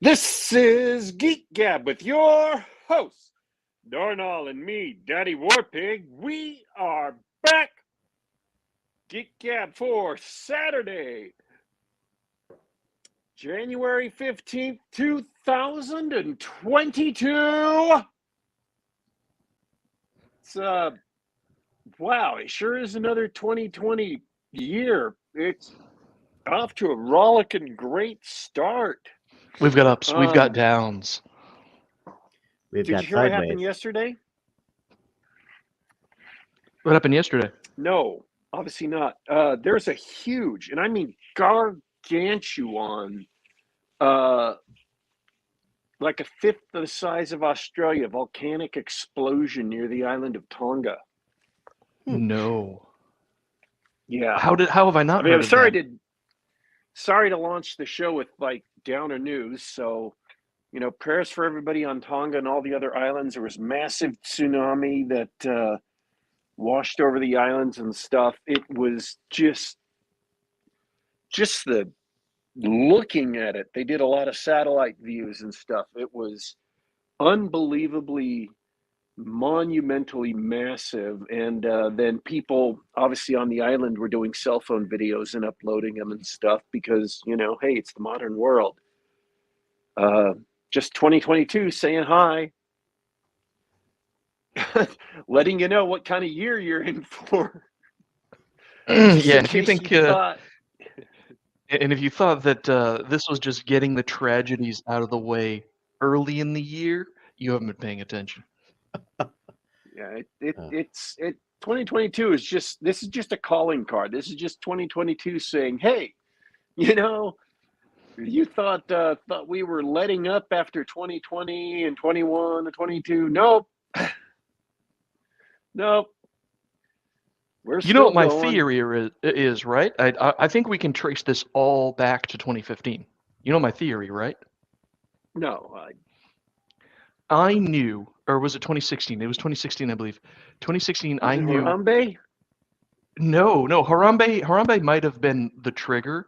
This is Geek Gab with your host, Darnall, and me, Daddy Warpig. We are back. Geek Gab for Saturday, January 15th, 2022. It's, wow, it sure is another 2020 year. It's off to a rollicking great start. We've got ups, we've got downs. Did you hear what happened yesterday? What happened yesterday? No, obviously not. There's a huge, and I mean gargantuan, like a fifth of the size of Australia, volcanic explosion near the island of Tonga. No. Yeah. How have I not heard I'm of sorry that? sorry to launch the show with like downer news. So, prayers for everybody on Tonga and all the other islands. There was massive tsunami that washed over the islands and stuff. It was just the looking at it. They did a lot of satellite views and stuff. It was unbelievably monumentally massive. And then people obviously on the island were doing cell phone videos and uploading them and stuff because, hey, it's the modern world. Just 2022 saying hi. Letting you know what kind of year you're in for. Yeah, if you think, and if you thought that this was just getting the tragedies out of the way early in the year, you haven't been paying attention. Yeah, it's 2022 is this is just a calling card. This is just 2022 saying, hey, you thought we were letting up after 2020 and 21 and 22. Nope. Nope. We're still what my going. theory is, right? I think we can trace this all back to 2015. You know my theory, right? No. I knew, or was it 2016? It was 2016, I believe. 2016, I knew. Harambe? No. Harambe might have been the trigger.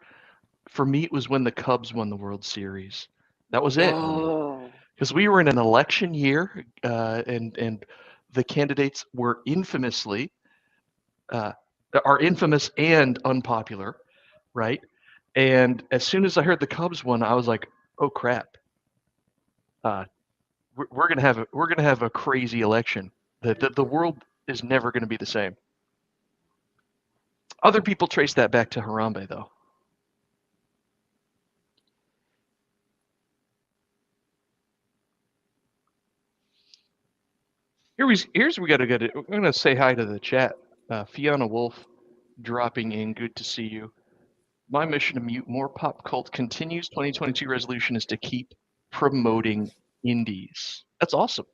For me, it was when the Cubs won the World Series. That was it. Because we were in an election year, and the candidates were are infamous and unpopular, right? And as soon as I heard the Cubs won, I was like, oh crap. We're gonna have a crazy election. The world is never gonna be the same. Other people trace that back to Harambe, though. Here's we gotta get it. We're gonna say hi to the chat. Fiona Wolf dropping in. Good to see you. My mission to mute more pop cult continues. 2022 resolution is to keep promoting indies. That's awesome.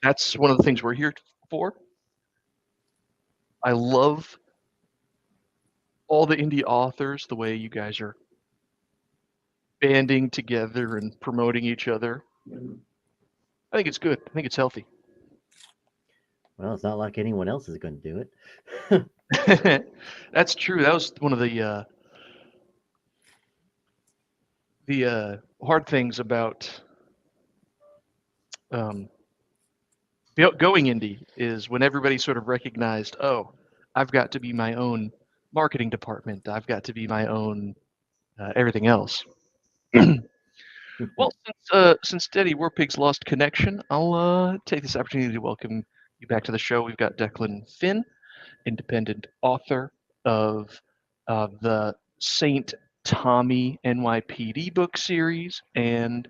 That's one of the things we're here for. I love all the indie authors, the way you guys are banding together and promoting each other. I think it's good. I think it's healthy. Well, it's not like anyone else is going to do it. That's true. That was one of the hard things about going indie is when everybody sort of recognized, oh, I've got to be my own marketing department. I've got to be my own everything else. Well, since Daddy Warpig's lost connection, I'll take this opportunity to welcome you back to the show. We've got Declan Finn, independent author of the Saint Tommy NYPD book series, and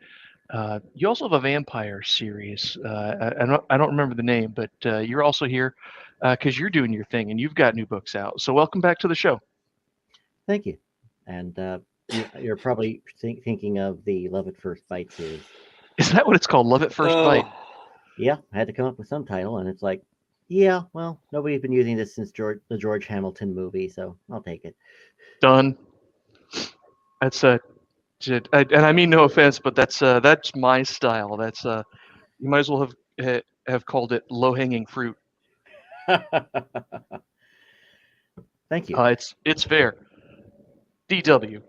you also have a vampire series. I don't remember the name, but you're also here because you're doing your thing and you've got new books out. So welcome back to the show. Thank you. And you're probably thinking of the Love at First Bite series. Is that what it's called? Love at First Bite? Yeah, I had to come up with some title, and it's like, yeah, well, nobody's been using this since the George Hamilton movie, so I'll take it. Done. That's and I mean no offense, but that's my style. That's you might as well have called it low-hanging fruit. Thank you. It's fair. DW,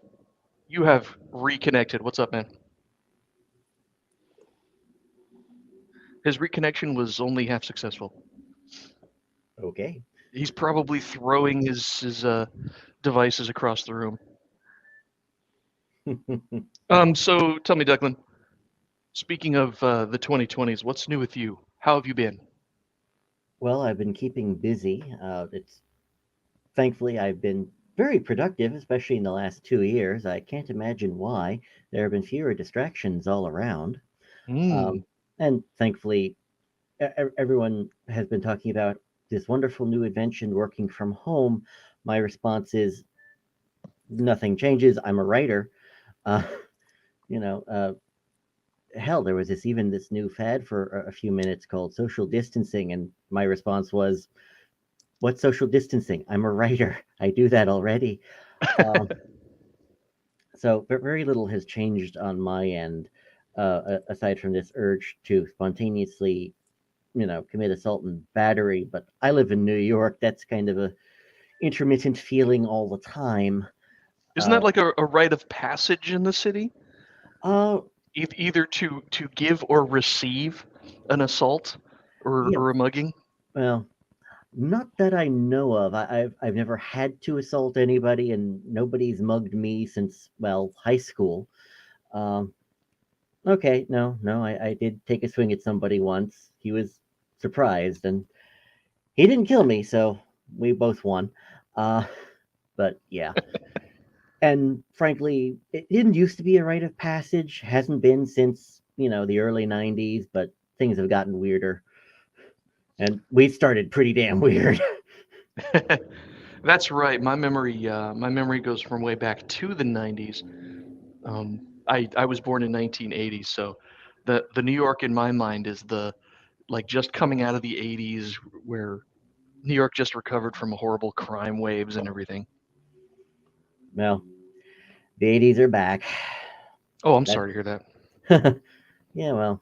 you have reconnected. What's up, man? His reconnection was only half successful. Okay. He's probably throwing his devices across the room. So tell me, Declan. Speaking of the 2020s, what's new with you? How have you been? Well, I've been keeping busy. It's thankfully I've been very productive, especially in the last 2 years. I can't imagine why. There have been fewer distractions all around. Mm. And thankfully, everyone has been talking about this wonderful new invention working from home. My response is nothing changes. I'm a writer. Uh, you know, hell, there was this new fad for a few minutes called social distancing, and my response was, "What's social distancing? I'm a writer. I do that already." Um, so, but very little has changed on my end, aside from this urge to spontaneously, commit assault and battery. But I live in New York. That's kind of a intermittent feeling all the time. Isn't that Uh, like a rite of passage in the city? uh, Either to give or receive an assault yeah. or a mugging? Well, not that I know of. I've never had to assault anybody, and nobody's mugged me since, well, high school. Um, okay, no, I did take a swing at somebody once. He was surprised, and he didn't kill me, so we both won. Uh, but yeah. And frankly, it didn't used to be a rite of passage. Hasn't been since, the early 90s, but things have gotten weirder. And we started pretty damn weird. That's right. My memory goes from way back to the 90s. I was born in 1980, so the New York in my mind is the like just coming out of the 80s where New York just recovered from horrible crime waves and everything. Well, the 80s are back. Oh, I'm That sorry to hear that. Yeah, well,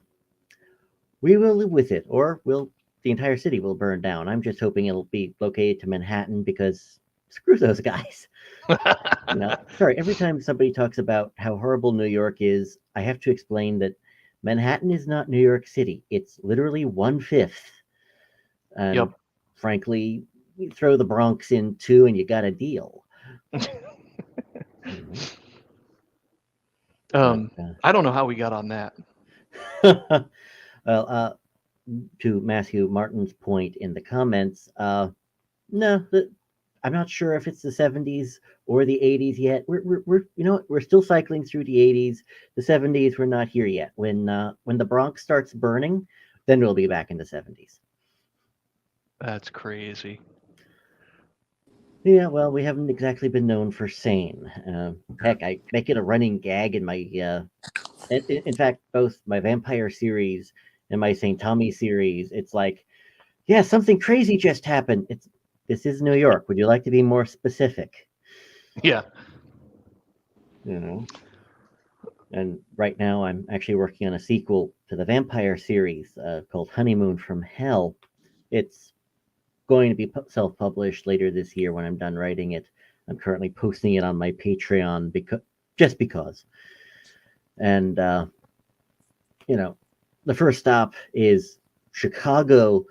we will live with it, or the entire city will burn down. I'm just hoping it'll be located to Manhattan because screw those guys. Sorry, every time somebody talks about how horrible New York is, I have to explain that Manhattan is not New York City. It's literally 1/5. Yep. And frankly, you throw the Bronx in too, and you got a deal. You know? Um, I don't know how we got on that. Well, to Matthew Martin's point in the comments, no, I'm not sure if it's the 70s or the 80s yet. We're still cycling through the 80s. The 70s, we're not here yet. When the Bronx starts burning, then we'll be back in the 70s. That's crazy. Yeah, well, we haven't exactly been known for sane. Heck, I make it a running gag in my. In fact, both my vampire series and my St. Tommy series, it's like, yeah, something crazy just happened. This is New York. Would you like to be more specific? Yeah. You know. And right now, I'm actually working on a sequel to the vampire series called Honeymoon from Hell. It's going to be self-published later this year when I'm done writing it. I'm currently posting it on my Patreon because. And the first stop is Chicago,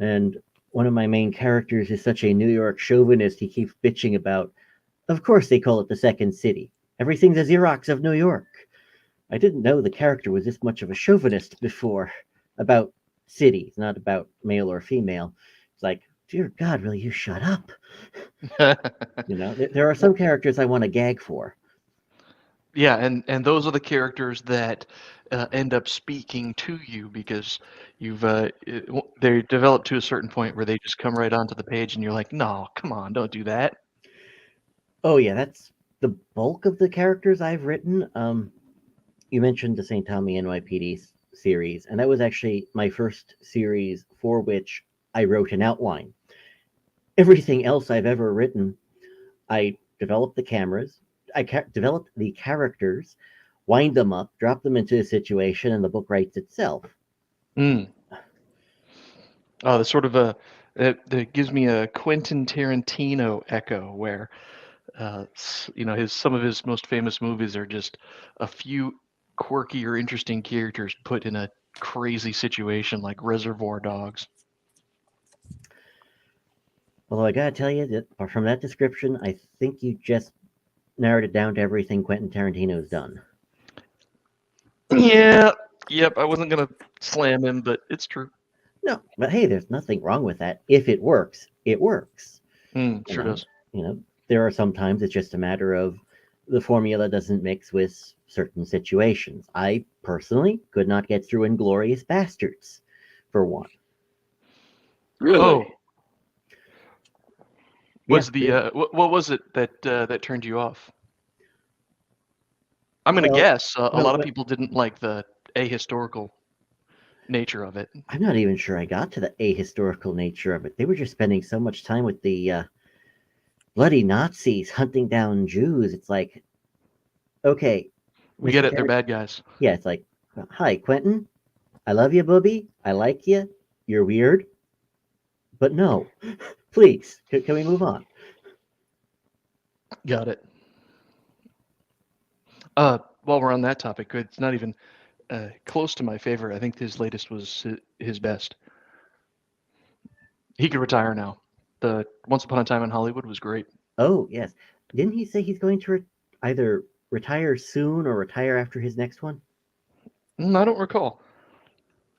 and one of my main characters is such a New York chauvinist. He keeps bitching about, of course, they call it the second city. Everything's a Xerox of New York. I didn't know the character was this much of a chauvinist before about cities, not about male or female. It's like, dear God, will you shut up? There are some characters I want to gag for. Yeah, and those are the characters that end up speaking to you because they develop to a certain point where they just come right onto the page and you're like, no, come on, don't do that. Oh yeah, that's the bulk of the characters I've written. You mentioned the St. Tommy NYPD series, and that was actually my first series for which I wrote an outline. Everything else I've ever written, I developed the cameras, developed the characters, wind them up, drop them into a situation, and the book writes itself. Mm. Oh, that's sort of that gives me a Quentin Tarantino echo where some of his most famous movies are just a few quirky or interesting characters put in a crazy situation like Reservoir Dogs. Although I gotta tell you that from that description, I think you just narrowed it down to everything Quentin Tarantino's done. Yeah, yep. I wasn't gonna slam him, but it's true. No, but hey, there's nothing wrong with that. If it works, it works. Sure does. There are sometimes it's just a matter of the formula doesn't mix with certain situations. I personally could not get through Inglorious Bastards, for one. Really? Oh, was Yeah, what was it that turned you off? I'm gonna Well, guess a well, lot of well- people didn't like the ahistorical nature of it. I'm not even sure I got to the ahistorical nature of it. They were just spending so much time with the bloody Nazis hunting down Jews. It's like, okay, We Mr. get it. They're bad guys. Yeah, it's like, hi, Quentin. I love you, booby. I like you. You're weird. But no, please, can we move on? Got it. While we're on that topic, it's not even close to my favorite. I think his latest was his best. He could retire now. The Once Upon a Time in Hollywood was great. Oh, yes. Didn't he say he's going to either retire soon or retire after his next one? I don't recall.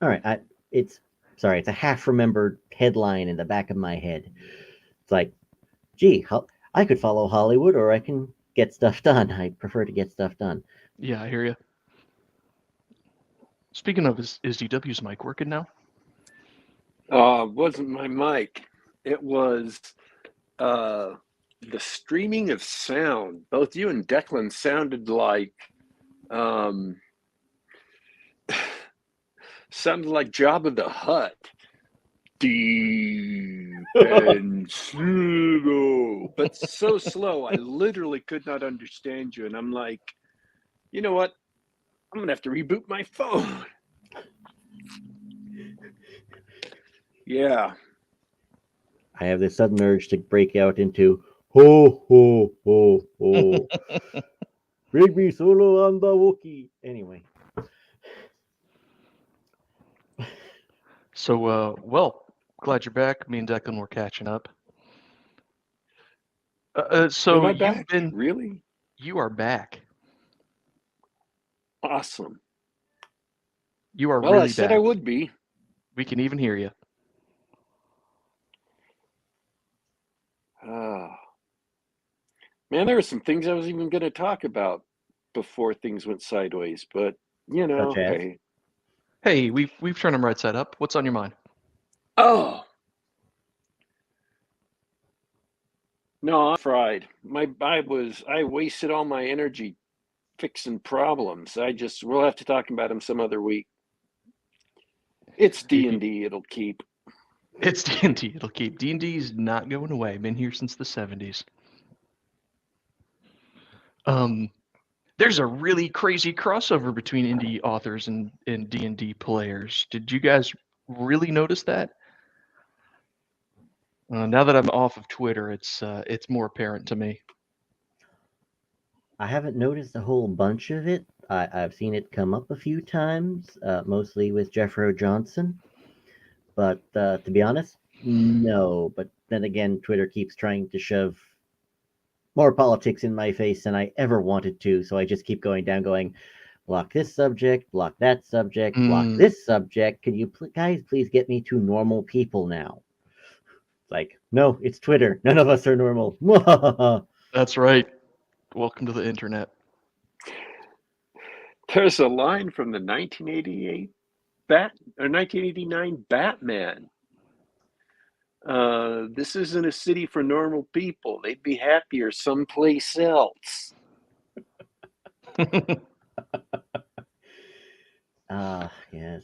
All right, it's sorry, it's a half-remembered headline in the back of my head. It's like, gee, I could follow Hollywood or I can get stuff done. I prefer to get stuff done. Yeah, I hear you. Speaking of, is DW's mic working now? It wasn't my mic. It was the streaming of sound. Both you and Declan sounded like Jabba the Hutt. Deep and slow, but so slow I literally could not understand you. And I'm like, you know what? I'm gonna have to reboot my phone. Yeah. I have this sudden urge to break out into ho ho ho ho. Bring me solo on the Wookiee. Anyway. So, well, glad you're back. Me and Declan were catching up. So Am I you've back? been Really? You are back. Awesome. You are Well, really I said back. I would be. We can even hear you. Man, there were some things I was even going to talk about before things went sideways, but you know, Such as? hey. Hey, we've turned them right side up. What's on your mind? Oh. No, I'm fried. I wasted all my energy fixing problems. We'll have to talk about them some other week. It's D&D, it'll keep. It's D&D. It'll keep. D&D's not going away. Been here since the 70s. There's a really crazy crossover between indie authors and D&D players. Did you guys really notice that? Now that I'm off of Twitter, it's more apparent to me. I haven't noticed a whole bunch of it. I've seen it come up a few times, mostly with Jeffro Johnson. But to be honest, no. But then again, Twitter keeps trying to shove more politics in my face than I ever wanted to. So I just keep going down, going, block this subject, block that subject, block this subject. Can you guys please get me to normal people now? It's like, no, it's Twitter. None of us are normal. That's right. Welcome to the internet. There's a line from the 1989 Batman. This isn't a city for normal people. They'd be happier someplace else. Yes.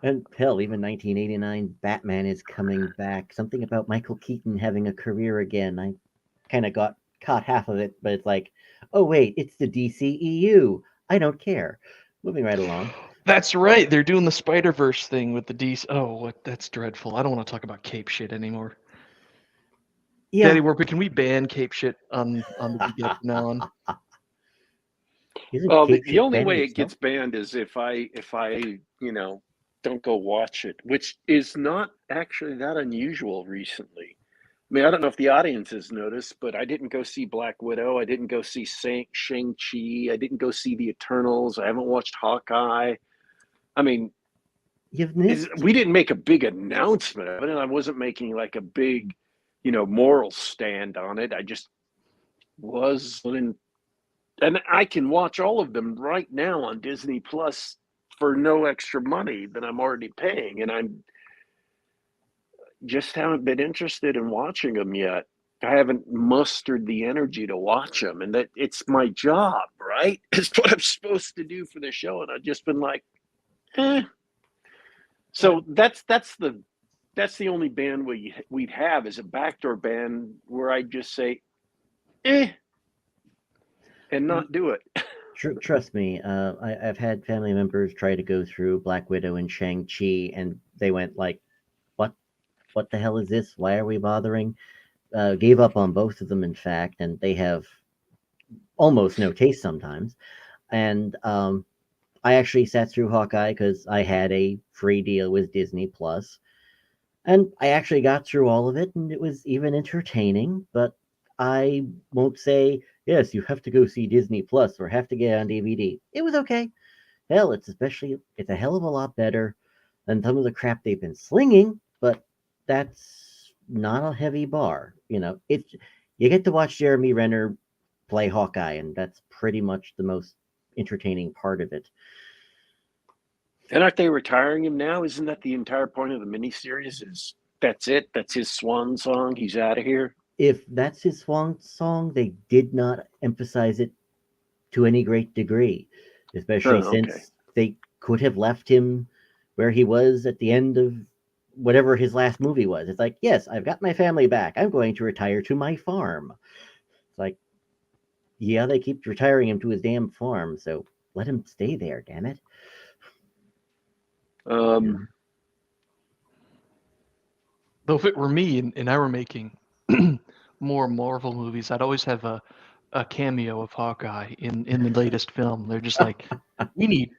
And hell, even 1989 Batman is coming back. Something about Michael Keaton having a career again. I kind of caught half of it, but it's like, oh wait, it's the DCEU. I don't care. Moving right along. That's right. They're doing the Spider-Verse thing with the DC. Oh, that's dreadful. I don't want to talk about cape shit anymore. Yeah. Daddy Warper, can we ban cape shit on the Geek Gab from now on? Well, the only way it gets banned is if I don't go watch it, which is not actually that unusual recently. I mean, I don't know if the audience has noticed, but I didn't go see Black Widow. I didn't go see Shang-Chi. I didn't go see The Eternals. I haven't watched Hawkeye. I mean, You've missed. we didn't make a big announcement of it, and I wasn't making like a big, moral stand on it. I just was, and I can watch all of them right now on Disney Plus for no extra money that I'm already paying, and I'm just haven't been interested in watching them yet. I haven't mustered the energy to watch them, and that it's my job, right? It's what I'm supposed to do for the show, and I've just been like, eh. So that's the only band we'd have as a backdoor band where I just say, eh, and not do it. Trust me, I've had family members try to go through Black Widow and Shang-Chi, and they went like, what the hell is this? Why are we bothering? Gave up on both of them, in fact, and they have almost no taste sometimes. And I actually sat through Hawkeye because I had a free deal with Disney Plus, and I actually got through all of it, and it was even entertaining. But I won't say, yes, you have to go see Disney Plus or have to get it on DVD. It was okay. Hell, it's a hell of a lot better than some of the crap they've been slinging, but that's not a heavy bar. You get to watch Jeremy Renner play Hawkeye, and that's pretty much the most entertaining part of it. And aren't they retiring him now? Isn't that the entire point of the miniseries? That's it? That's his swan song? He's out of here? If that's his swan song, they did not emphasize it to any great degree, especially since they could have left him where he was at the end of whatever his last movie was. It's like, yes, I've got my family back. I'm going to retire to my farm. It's like, yeah, they keep retiring him to his damn farm, so let him stay there, damn it. Though if it were me and I were making more Marvel movies, I'd always have a cameo of Hawkeye in the latest film. They're just like, we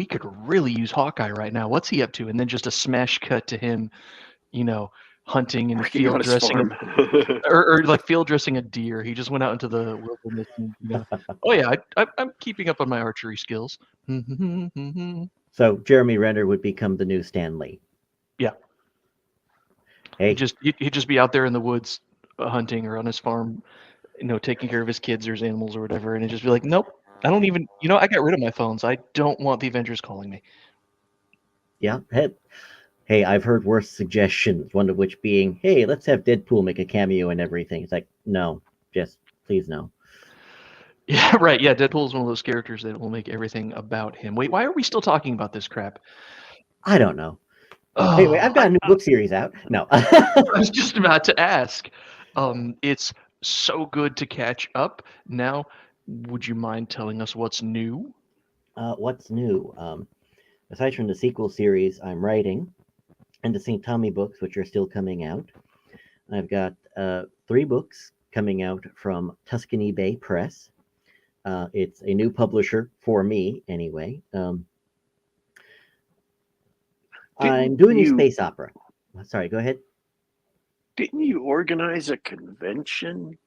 could really use Hawkeye right now. What's he up to? And then just a smash cut to him, hunting and field dressing, or like field dressing a deer. He just went out into the wilderness. And, oh yeah, I'm keeping up on my archery skills. So Jeremy Renner would become the new Stan Lee. Yeah. Hey, he'd just be out there in the woods hunting or on his farm, taking care of his kids or his animals or whatever, and it'd just be like, nope, I don't even, I got rid of my phones. I don't want the Avengers calling me. Yeah. Hey, I've heard worse suggestions, one of which being, hey, let's have Deadpool make a cameo and everything. It's like, no, just please no. Yeah, right. Yeah, Deadpool is one of those characters that will make everything about him. Wait, why are we still talking about this crap? I don't know. Anyway, I've got a new book series out. No. I was just about to ask. It's so good to catch up. Now, would you mind telling us what's new? What's new? Aside from the sequel series I'm writing and the St. Tommy books, which are still coming out, I've got 3 books coming out from Tuscany Bay Press. It's a new publisher for me, anyway. I'm doing a space opera. Sorry, go ahead. Didn't you organize a convention?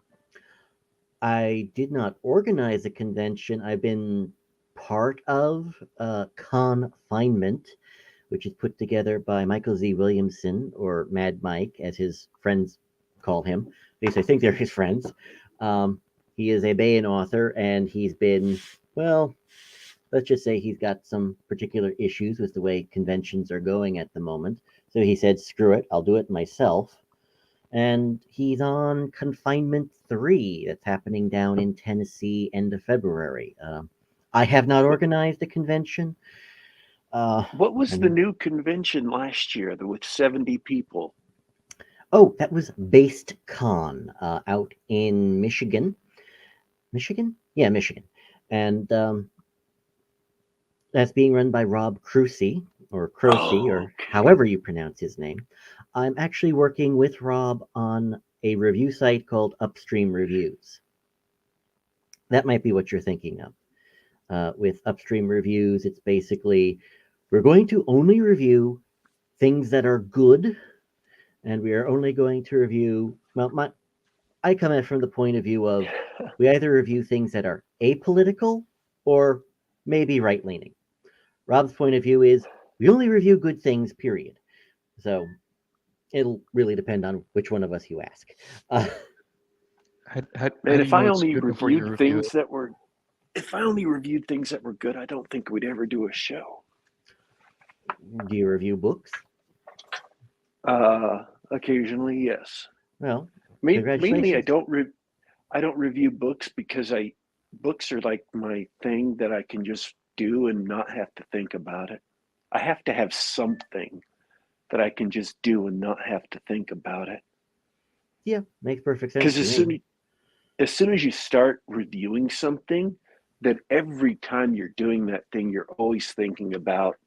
I did not organize a convention. I've been part of Confinement, which is put together by Michael Z. Williamson, or Mad Mike, as his friends call him. At least I think they're his friends. He is a Bayan author, and he's been, well, let's just say he's got some particular issues with the way conventions are going at the moment. So he said, screw it, I'll do it myself. And he's on Confinement 3 that's happening down in Tennessee end of February. I have not organized a convention. What was the new convention last year with 70 people? Oh, that was Based Con out in Michigan. Michigan? Yeah, Michigan. And that's being run by Rob Crucy, or Crocy, or however you pronounce his name. I'm actually working with Rob on a review site called Upstream Reviews. That might be what you're thinking of. With Upstream Reviews, it's basically we're going to only review things that are good, and we are only going to review, well, I come at it from the point of view of we either review things that are apolitical or maybe right-leaning. Rob's point of view is we only review good things, period. So it'll really depend on which one of us you ask. How Man, do if you know I it's only good before you reviewed review things it? that were, if I only reviewed things that were good, I don't think we'd ever do a show. Do you review books? Occasionally, yes. Well, Mainly, I congratulations. don't review books because books are like my thing that I can just do and not have to think about it. I have to have something that I can just do and not have to think about it. Yeah, makes perfect sense Because to me. as soon as you start reviewing something, then every time you're doing that thing, you're always thinking about,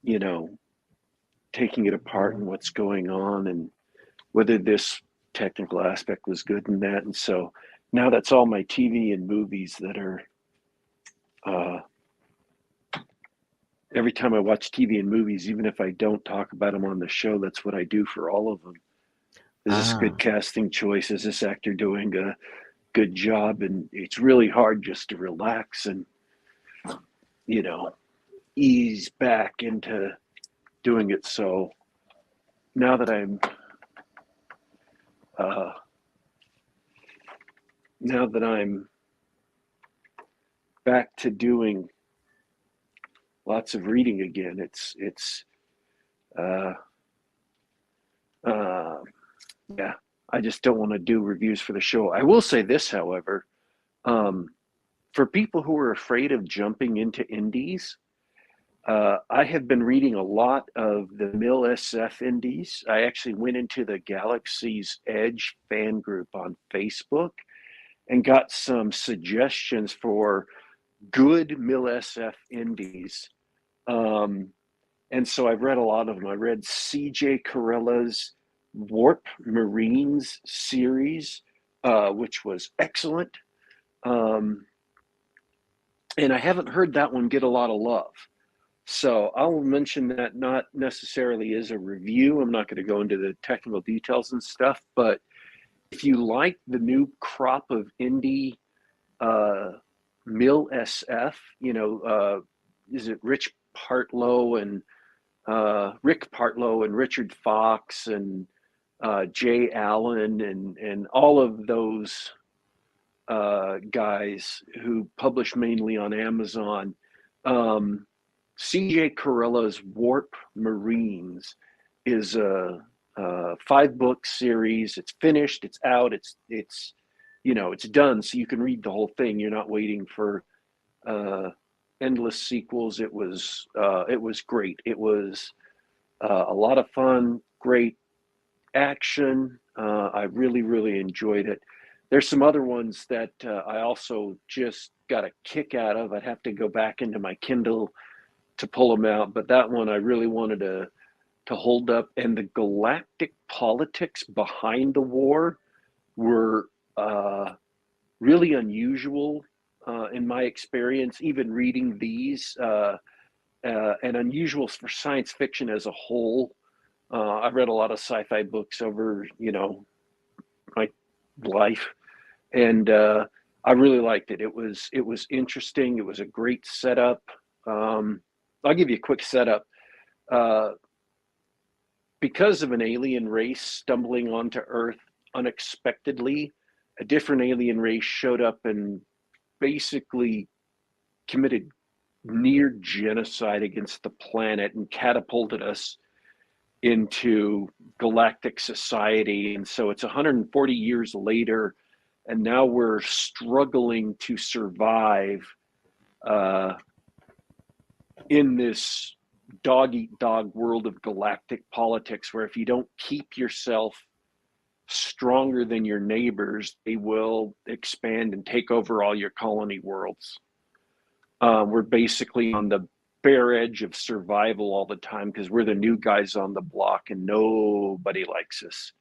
you know, taking it apart and what's going on and whether this technical aspect was good in that. And so now that's all my TV and movies that are, uh, every time I watch TV and movies, even if I don't talk about them on the show, that's what I do for all of them. Is this good Ah, casting choice? Is this actor doing a good job? And it's really hard just to relax and, you know, ease back into doing it. So now that uh, I'm back to doing lots of reading again, uh, uh, yeah, I just don't want to do reviews for the show. I will say this, however, um, for people who are afraid of jumping into indies, I have been reading a lot of the Mill SF indies. I actually went into the Galaxy's Edge fan group on Facebook and got some suggestions for good Mill SF indies. Um, and so I've read a lot of them. I read C.J. Carrilla's Warp Marines series, which was excellent. Um, and I haven't heard that one get a lot of love. So I'll mention that not necessarily as a review. I'm not going to go into the technical details and stuff, but if you like the new crop of indie uh, Mill SF, is it Rick Partlow and Richard Fox and Jay Allen and all of those guys who publish mainly on Amazon. C.J. Carrilla's Warp Marines is a 5-book series. It's finished. It's out. It's done. So you can read the whole thing. You're not waiting for endless sequels. It was great. It was a lot of fun. Great action. I really, really enjoyed it. There's some other ones that I also just got a kick out of. I'd have to go back into my Kindle to pull them out, but that one I really wanted to hold up. And the galactic politics behind the war were really unusual in my experience. Even reading these, and unusual for science fiction as a whole. I've read a lot of sci-fi books over, my life, and I really liked it. It was interesting. It was a great setup. I'll give you a quick setup. Uh, because of an alien race stumbling onto Earth unexpectedly, a different alien race showed up and basically committed near genocide against the planet and catapulted us into galactic society. And so it's 140 years later, and now we're struggling to survive uh, in this dog eat dog world of galactic politics, where if you don't keep yourself stronger than your neighbors, they will expand and take over all your colony worlds. We're basically on the bare edge of survival all the time because we're the new guys on the block and nobody likes us.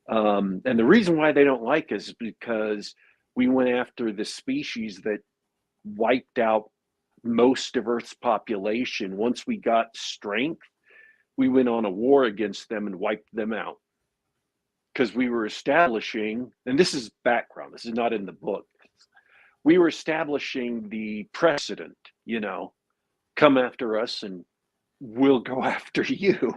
And the reason why they don't like us is because we went after the species that wiped out most of Earth's population. Once we got strength, we went on a war against them and wiped them out. Because we were establishing, and this is background, this is not in the book, we were establishing the precedent, come after us and we'll go after you.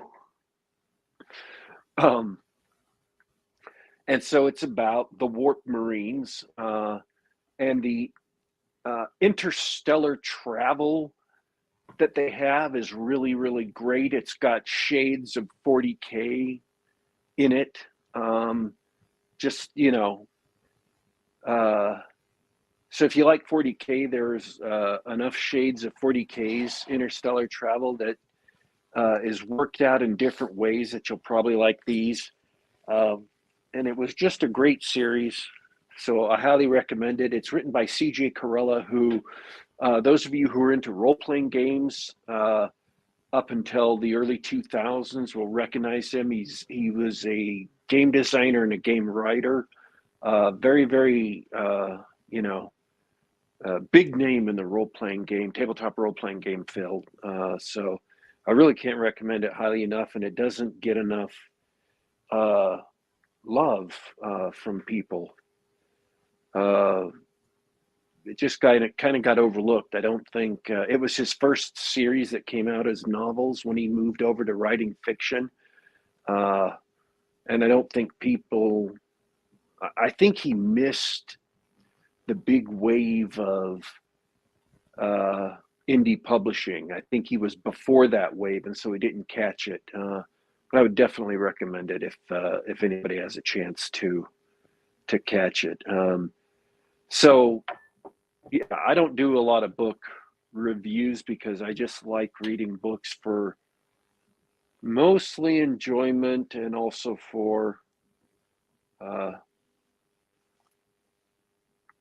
And so it's about the warp marines and the interstellar travel that they have is really, really great. It's got shades of 40K in it. So if you like 40K, there's enough shades of 40K's interstellar travel that is worked out in different ways that you'll probably like these. And it was just a great series. So I highly recommend it. It's written by C.J. Carrillo, who, those of you who are into role-playing games up until the early 2000s will recognize him. He was a game designer and a game writer. Very, very, big name in the role-playing game, tabletop role-playing game field. So I really can't recommend it highly enough, and it doesn't get enough love from people. It just kind of got overlooked. I don't think it was his first series that came out as novels when he moved over to writing fiction. And I don't think I think he missed the big wave of indie publishing. I think he was before that wave, and so he didn't catch it. But I would definitely recommend it if anybody has a chance to catch it. So yeah, I don't do a lot of book reviews because I just like reading books for mostly enjoyment and also for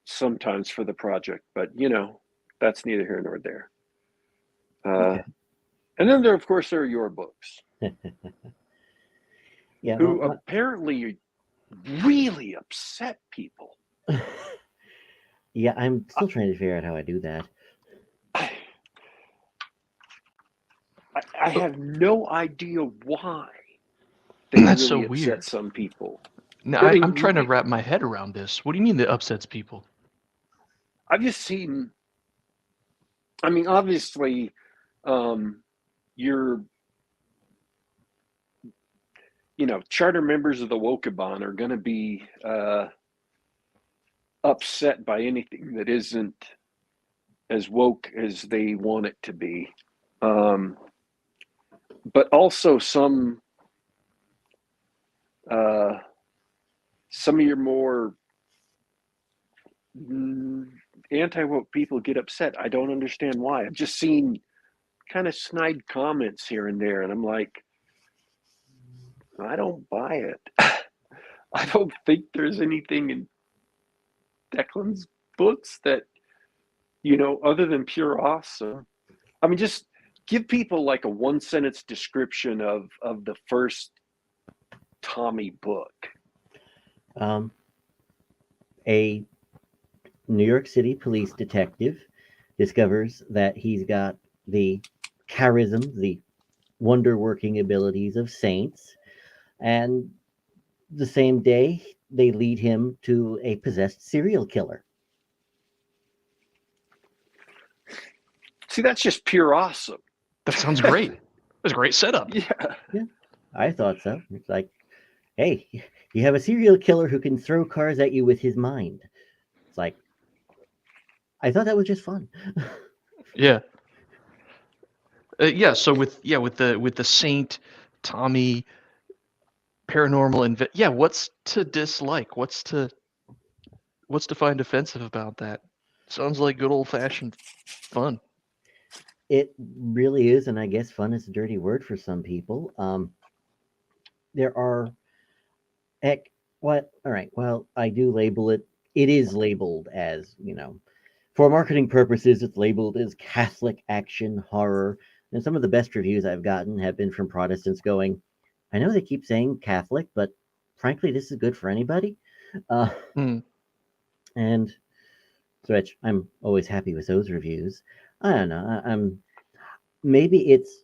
sometimes for the project, but that's neither here nor there. Okay. And then there are your books. Yeah, who apparently really upset people. Yeah, I'm still trying to figure out how I do that. I have no idea why. That's really so weird. Upset some people. No, I'm trying to wrap my head around this. What do you mean that upsets people? I've just seen. I mean, obviously, charter members of the Wokaban are going to be upset by anything that isn't as woke as they want it to be. But also some of your more anti-woke people get upset. I don't understand why. I've just seen kind of snide comments here and there, and I'm like, I don't buy it. I don't think there's anything in Declan's books that, other than pure awesome. I mean, just give people like a one-sentence description of the first Tommy book. A New York City police detective discovers that he's got the charism, the wonder-working abilities of saints, and the same day they lead him to a possessed serial killer. See, that's just pure awesome. That sounds great. That's a great setup. Yeah, I thought so. It's like, hey, you have a serial killer who can throw cars at you with his mind. It's like, I thought that was just fun. Yeah. So with the Saint Tommy paranormal what's to dislike? What's to find offensive about that? Sounds like good old-fashioned fun. It really is, and I guess fun is a dirty word for some people. There are, all right, well, I do label it. It is labeled as, for marketing purposes, it's labeled as Catholic action horror. And some of the best reviews I've gotten have been from Protestants going, I know they keep saying Catholic, but frankly, this is good for anybody. And so I'm always happy with those reviews. I don't know. I'm maybe it's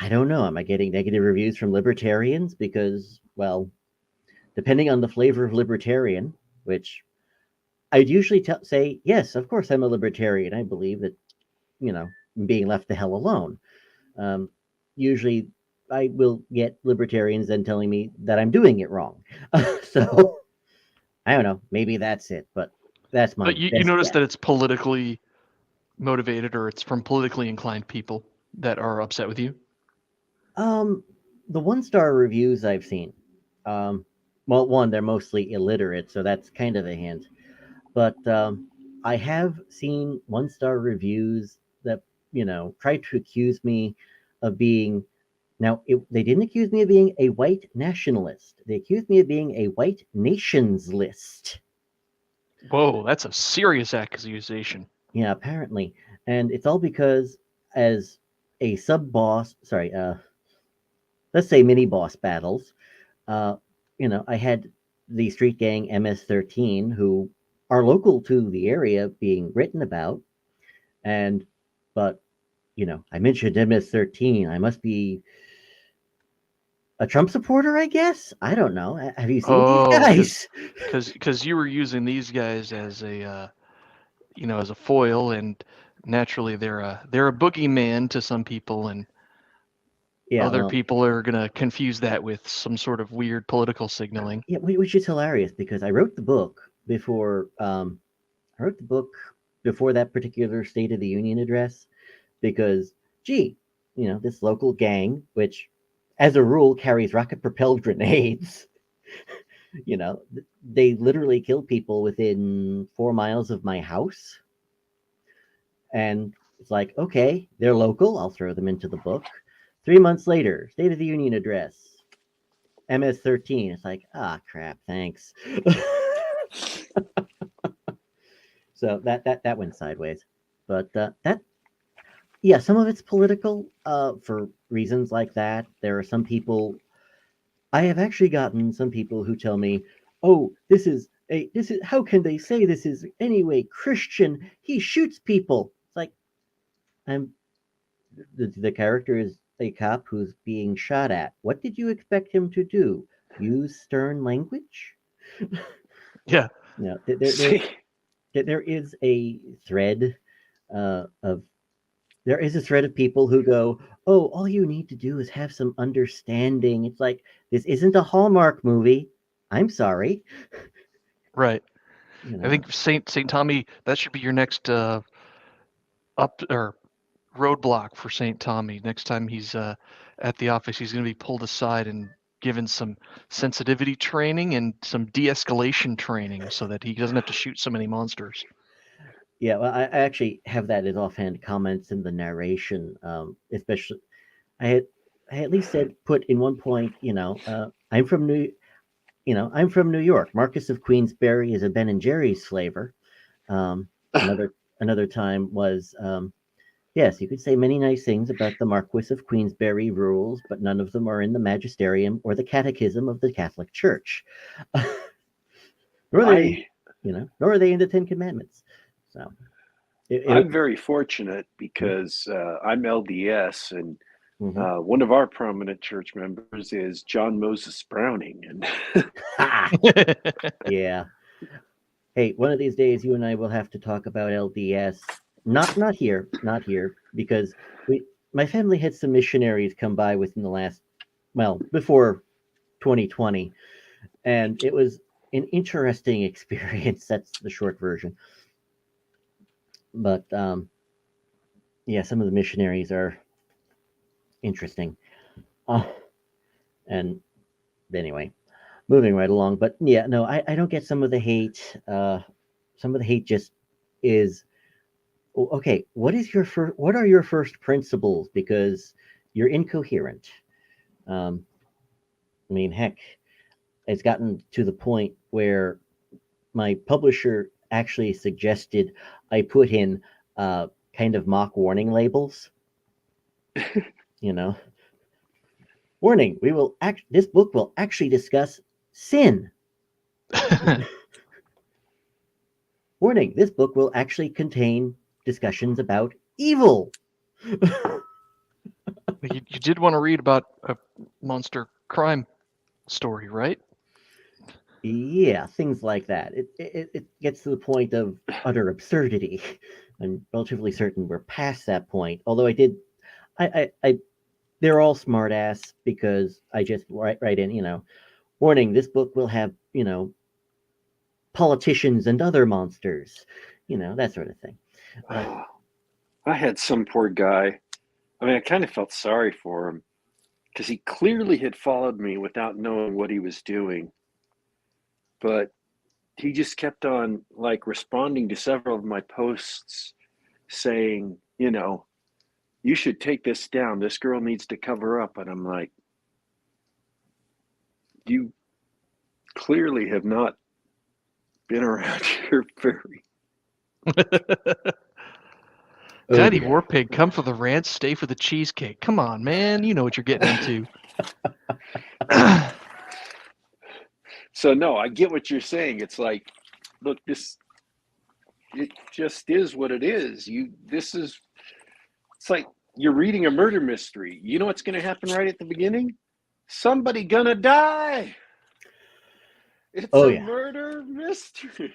I don't know. Am I getting negative reviews from libertarians because, well, depending on the flavor of libertarian, which I'd usually say, yes, of course I'm a libertarian. I believe that, being left the hell alone. Um, Usually I will get libertarians then telling me that I'm doing it wrong. So I don't know. Maybe that's it, but that's my But you best notice guess. that it's politically motivated, or it's from politically inclined people that are upset with you. Um, the 1-star reviews I've seen, um, well, one, they're mostly illiterate, so that's kind of a hint. But I have seen 1-star reviews that try to accuse me of being. Now, they didn't accuse me of being a white nationalist. They accused me of being a white nations list. Whoa, that's a serious accusation. Yeah, apparently. And it's all because, as a sub boss, sorry, let's say mini boss battles, uh, I had the street gang MS-13 who are local to the area being written about. And, but, I mentioned MS-13. I must be a Trump supporter, I guess. I don't know. Have you seen these Oh, guys? because you were using these guys as a as a foil, and naturally they're a boogeyman to some people, and Yeah, other well, people are gonna confuse that with some sort of weird political signaling. yeah, which is hilarious because I wrote the book before. I wrote the book before that particular State of the Union address because, gee, this local gang, which, as a rule, carries rocket-propelled grenades. you know, they literally kill people within 4 miles of my house. And it's like, okay, they're local. I'll throw them into the book. 3 months later, State of the Union address, MS-13. It's like, crap, thanks. So that went sideways. But yeah, some of it's political for reasons like that. There are some people. I have actually gotten some people who tell me, "Oh, this is how can they say this is anyway Christian? He shoots people." It's like I'm the character is a cop who's being shot at. What did you expect him to do? Use stern language? Yeah. No, See, there is a thread of there is a thread of people who go, "Oh, all you need to do is have some understanding." It's like this isn't a Hallmark movie. I'm sorry, Right. you I know. think Saint Tommy, that should be your next up or roadblock for Saint Tommy. Next time he's at the office, he's going to be pulled aside and given some sensitivity training and some de-escalation training so that he doesn't have to shoot so many monsters. Yeah, well, I actually have that as offhand comments in the narration. Especially, I had I at least said put in one point, I'm from New York. Marcus of Queensberry is a Ben and Jerry's flavor. Um, another time was yes, you could say many nice things about the Marquis of Queensberry rules, but none of them are in the magisterium or the catechism of the Catholic Church. nor are they, I nor are they in the Ten Commandments. So I'm very fortunate Mhm. because I'm LDS, and Mhm. one of our prominent church members is John Moses Browning, and Ha! Yeah. Hey, one of these days you and I will have to talk about LDS. Not here, because we my family had some missionaries come by within the last, well, before 2020, and it was an interesting experience. That's the short version. But yeah, some of the missionaries are interesting. Uh, and anyway, moving right along. But yeah, no, I don't get some of the hate. Some of the hate just is okay. What are your first principles? Because you're incoherent. Um, I mean, heck, it's gotten to the point where my publisher actually suggested I put in kind of mock warning labels. You know, warning: This book will actually discuss sin. Warning: this book will actually contain discussions about evil. You did want to read about a monster crime story, right? Yeah, things like that. It gets to the point of utter absurdity. I'm relatively certain we're past that point. Although I they're all smartass because I just write in, warning, this book will have, politicians and other monsters, that sort of thing. I had some poor guy. I mean, I kind of felt sorry for him because he clearly had followed me without knowing what he was doing. But he just kept on like responding to several of my posts saying, you should take this down. This girl needs to cover up. And I'm like, you clearly have not been around here very. Daddy Warpig, come for the ranch, stay for the cheesecake. Come on, man. You know what you're getting into. So no, I get what you're saying. It's like, look, it just is what it is. It's like you're reading a murder mystery. You know what's going to happen right at the beginning? Somebody gonna die. It's a murder mystery.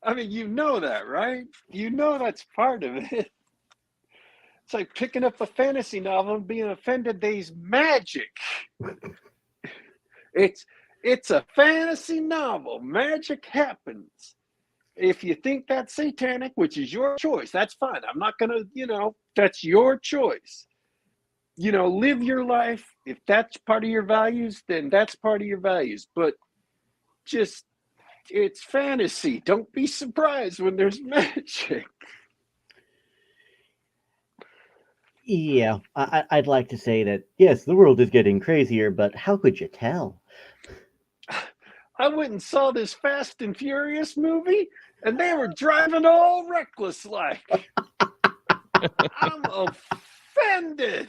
I mean, you know that, right? You know that's part of it. It's like picking up a fantasy novel and being offended there's magic. It's a fantasy novel. Magic happens. If you think that's satanic, which is your choice, that's fine. I'm not going to, that's your choice. Live your life. If that's part of your values, then that's part of your values. But just, it's fantasy. Don't be surprised when there's magic. Yeah, I'd like to say that, yes, the world is getting crazier, but how could you tell? I went and saw this Fast and Furious movie, and they were driving all reckless like. I'm offended.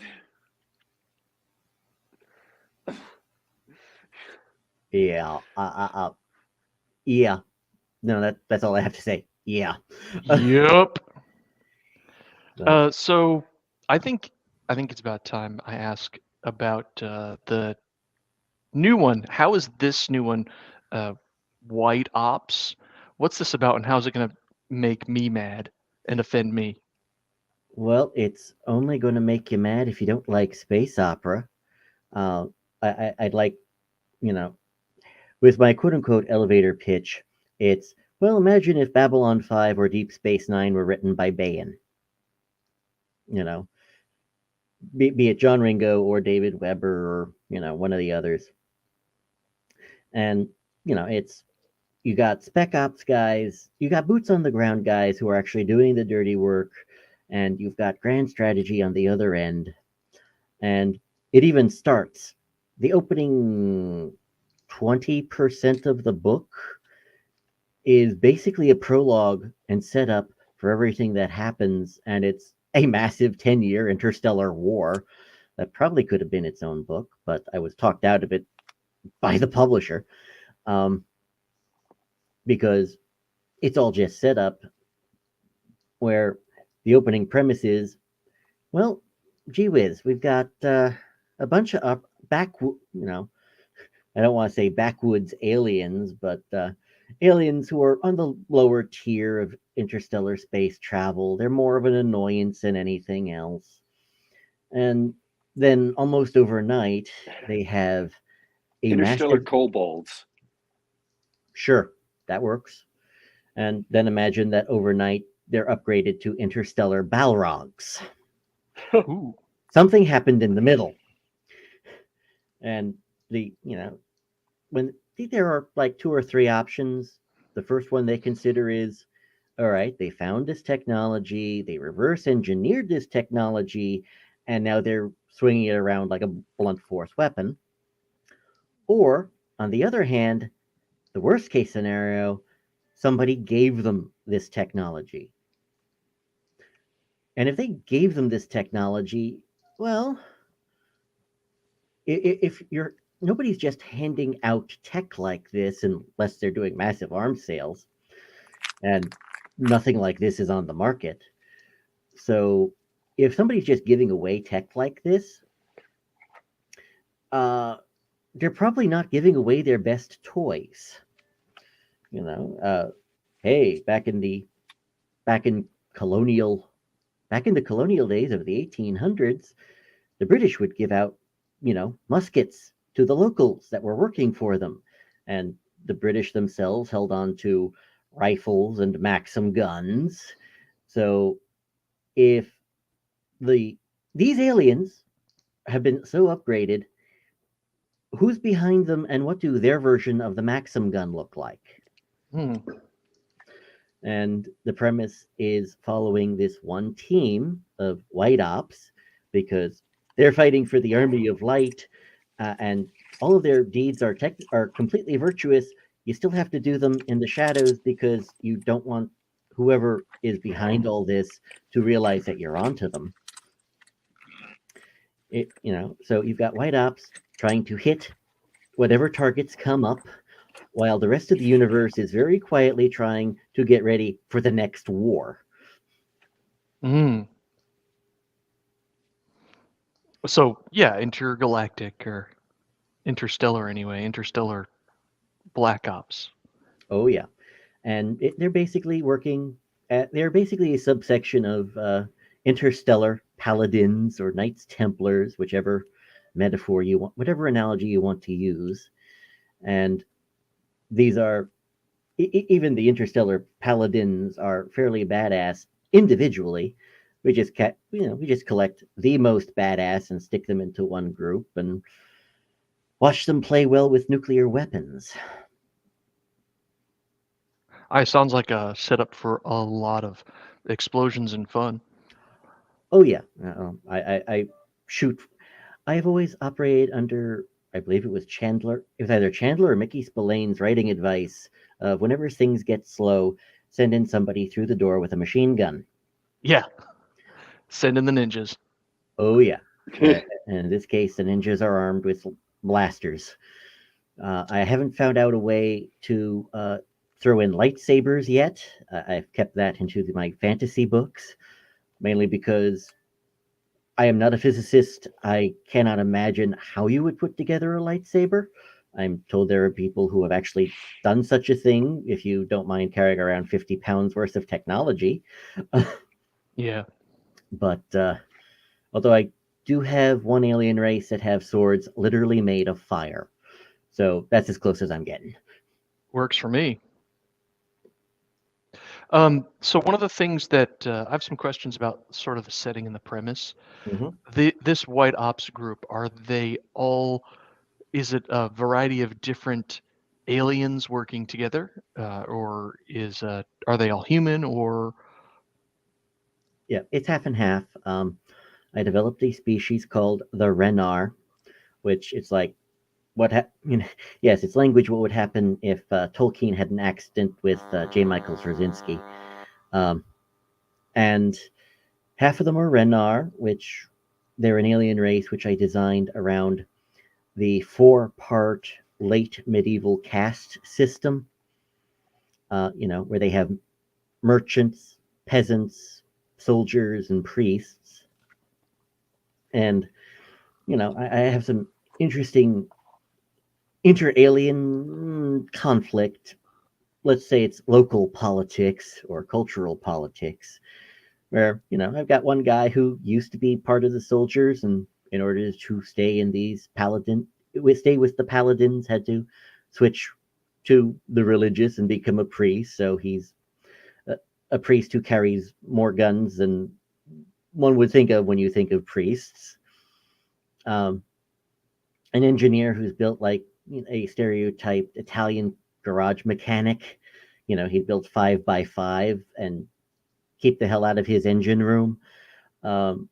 Yeah, yeah. No, that's all I have to say. Yeah. Yep. So I think it's about time I ask about the new one. How is this new one, White Ops? What's this about, and how's it going to make me mad and offend me? Well, it's only going to make you mad if you don't like space opera. I'd like, with my quote-unquote elevator pitch, it's, well, imagine if Babylon 5 or Deep Space Nine were written by Bayan. Be it John Ringo or David Weber or, one of the others. And, it's, you got spec ops guys, you got boots on the ground guys who are actually doing the dirty work, and you've got grand strategy on the other end. And it even starts. The opening 20% of the book is basically a prologue and setup for everything that happens, and it's a massive 10-year interstellar war that probably could have been its own book, but I was talked out of it by the publisher, because it's all just set up where the opening premise is, well, gee whiz, we've got a bunch of I don't want to say backwoods aliens, but aliens who are on the lower tier of interstellar space travel. They're more of an annoyance than anything else. And then almost overnight, they have a Interstellar massive... kobolds. Sure, that works. And then imagine that overnight they're upgraded to interstellar Balrogs. Ooh. Something happened in the middle. And when there are like 2 or 3 options, the first one they consider is, all right, they found this technology, they reverse engineered this technology, and now they're swinging it around like a blunt force weapon. Or, on the other hand, the worst case scenario, somebody gave them this technology. And if they gave them this technology, well, if you're nobody's just handing out tech like this unless they're doing massive arms sales. And nothing like this is on the market. So if somebody's just giving away tech like this, uh, they're probably not giving away their best toys. You know, hey, back in colonial back in the colonial days of the 1800s, the British would give out, muskets to the locals that were working for them, and the British themselves held on to rifles and Maxim guns. So if the these aliens have been so upgraded, who's behind them and what do their version of the Maxim gun look like? Hmm. And the premise is following this one team of white ops because they're fighting for the army of light, and all of their deeds are completely virtuous. You still have to do them in the shadows because you don't want whoever is behind all this to realize that you're onto them. So you've got white ops trying to hit whatever targets come up, while the rest of the universe is very quietly trying to get ready for the next war. Hmm. So yeah, intergalactic or interstellar anyway. Interstellar Black Ops. Oh yeah, and they're basically they're basically a subsection of interstellar paladins or knights templars, whichever metaphor you want, whatever analogy you want to use. And these are even the interstellar paladins are fairly badass individually. We just collect the most badass and stick them into one group and watch them play well with nuclear weapons. Sounds like a setup for a lot of explosions and fun. Oh yeah, I shoot. I have always operated under, I believe it was Chandler. It was either Chandler or Mickey Spillane's writing advice of whenever things get slow, send in somebody through the door with a machine gun. Yeah, send in the ninjas. Oh yeah, and in this case, the ninjas are armed with blasters. I haven't found out a way to throw in lightsabers yet. I've kept that into my fantasy books, mainly because I am not a physicist. I cannot imagine how you would put together a lightsaber. I'm told there are people who have actually done such a thing if you don't mind carrying around 50 pounds worth of technology. Yeah. But although I do have one alien race that have swords literally made of fire. So that's as close as I'm getting. Works for me. So one of the things that I have some questions about sort of the setting and the premise. Mm-hmm. This white ops group, are they all, is it a variety of different aliens working together? Or are they all human or? Yeah, it's half and half. I developed a species called the Renar, which it's like yes, it's language. What would happen if Tolkien had an accident with J. Michael Straczynski? Um, and half of them are Renar, which they're an alien race which I designed around the four-part late medieval caste system. Where they have merchants, peasants, soldiers, and priests. And I have some interesting inter-alien conflict. Let's say it's local politics or cultural politics, where I've got one guy who used to be part of the soldiers, and in order to stay in these stay with the paladins, had to switch to the religious and become a priest. So he's a priest who carries more guns than one would think of when you think of priests. Um, an engineer who's built like a stereotyped Italian garage mechanic. He built 5x5 and keep the hell out of his engine room. Um,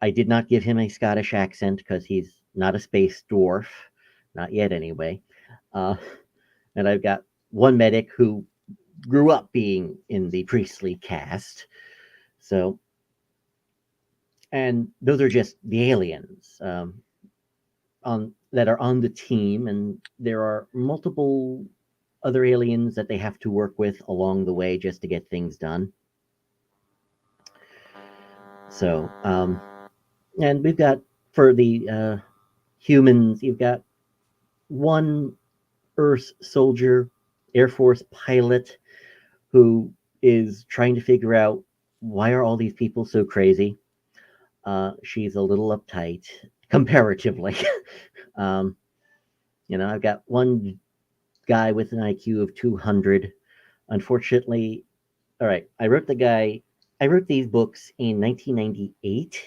I did not give him a Scottish accent because he's not a space dwarf, not yet anyway. Uh, and I've got one medic who grew up being in the priestly caste. So, and those are just the aliens on that are on the team, and there are multiple other aliens that they have to work with along the way just to get things done. So, and we've got for the humans, you've got one Earth soldier, Air Force pilot, who is trying to figure out why are all these people so crazy. She's a little uptight comparatively. um, I've got one guy with an IQ of 200. Unfortunately, all right, I wrote these books in 1998.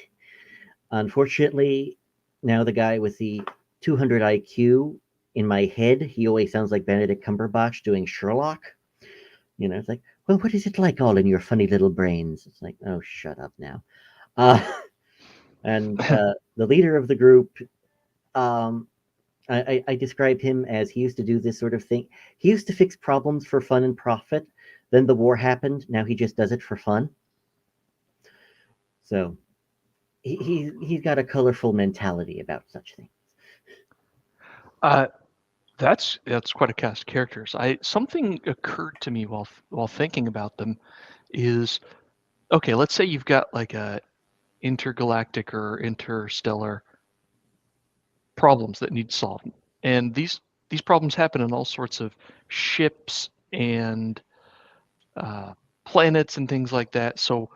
Unfortunately, now the guy with the 200 IQ, in my head, he always sounds like Benedict Cumberbatch doing Sherlock. It's like, well, what is it like all in your funny little brains? It's like, oh, shut up now. Uh, and the leader of the group, um, I describe him as he used to do this sort of thing. He used to fix problems for fun and profit. Then the war happened. Now he just does it for fun. So he's got a colorful mentality about such things. That's quite a cast of characters. Something occurred to me while thinking about them is, okay, let's say you've got like a intergalactic or interstellar problems that need solved, and these problems happen in all sorts of ships and planets and things like that. So